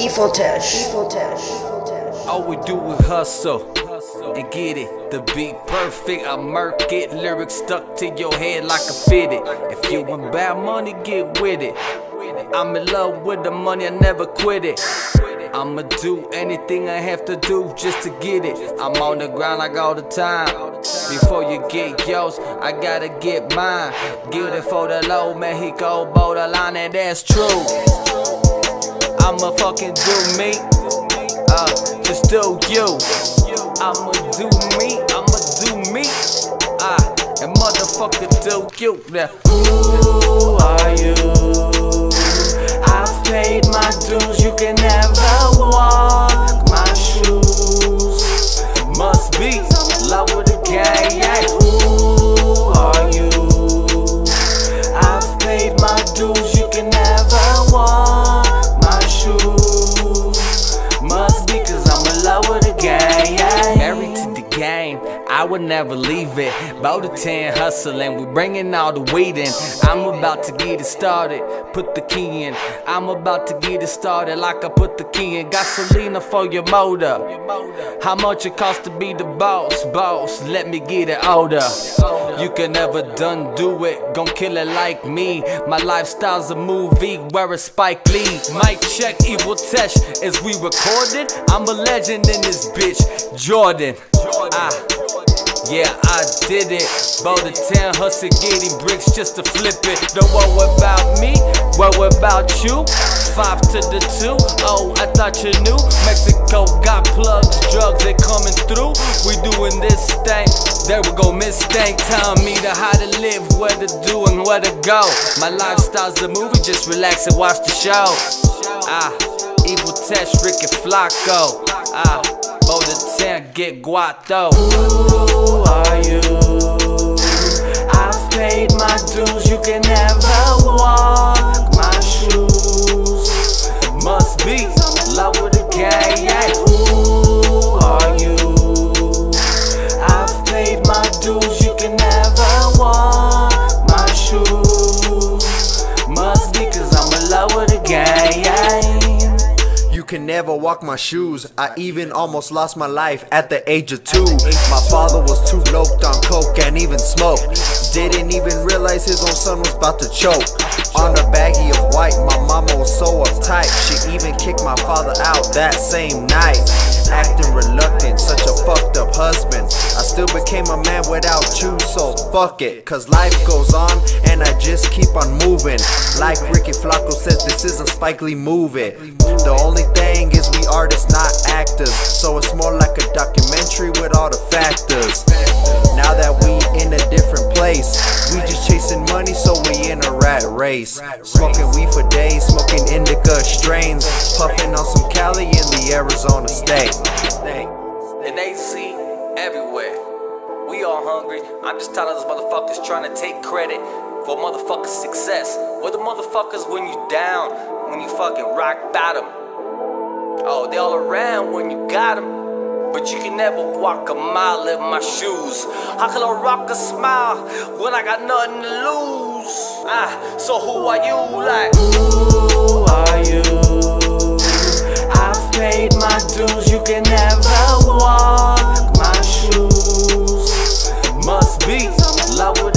E-Voltage. All we do is hustle and get it. The beat perfect, I murk it. Lyrics stuck to your head like a fitted. If you want bad money, get with it. I'm in love with the money, I never quit it. I'ma do anything I have to do just to get it. I'm on the grind like all the time. Before you get yours, I gotta get mine. Get it for the low, man, he go borderline, and that's true. I'ma fucking do me, just do you. I'ma do me, and motherfucker do you. Now, who are you? I've paid my dues, you can never walk my shoes. Must be love with the gang, yeah. Who are you? I've paid my dues, you can never walk my shoes. Must be cause I'm in love with the gang, yeah. Married to the game, I would never leave it. About the 10 hustling, we bringing all the weed in. I'm about to get it started, put the key in. I'm about to get it started like I put the key in. Gasolina for your motor. How much it costs to be the boss? Boss, let me get it older. You can never done do it, gon' kill it like me. My lifestyle's a movie where it's Spike Lee. Mic check, E-Voltage, as we recorded. I'm a legend in this bitch, Jordan. Yeah, I did it. About the 10 hustle, getting bricks just to flip it. Don't worry about me, worry about you. 5 to the 2, oh, I thought you knew. Mexico got plugs, drugs, they coming through. We doing this thing, there we go, Miss Stank. Telling me how to live, where to do and where to go. My lifestyle's a movie, just relax and watch the show. E-Voltage, Ricky Flacco. About the 10, get guato. Who are you? I've paid my dues, you can never walk my shoes. Must be love with the gang, yeah. Who are you? I've paid my dues, you can never walk my shoes. Must be cause I'm in love with the gang, yeah. You can never walk my shoes. I even almost lost my life at the age of 2. My father was too loped on coke and even smoke. Didn't even realize his own son was about to choke. On a baggie of white, my mama was so uptight. She even kicked my father out that same night. Acting reluctant, such a fucked up husband. I still became a man without you, so fuck it. Cause life goes on and I just keep on moving. Like Ricky Flacco says, this is a Spike Lee movie. The only thing is we artists, not actors. So it's more like a documentary with all the factors. Now that we in a different place, we just chasing money, so we in a rat race. Smoking weed for days, smoking indica strains, puffing on some Cali in the Arizona state. And they see everywhere. We all hungry. I'm just tired of those motherfuckers trying to take credit for motherfuckers' success. Where the motherfuckers when you down, when you fucking rock bottom? Oh, they all around when you got them. But you can never walk a mile in my shoes. How can I rock a smile when I got nothing to lose? So who are you, like? Who are you? I've paid my dues, you can never walk my shoes. Must be love with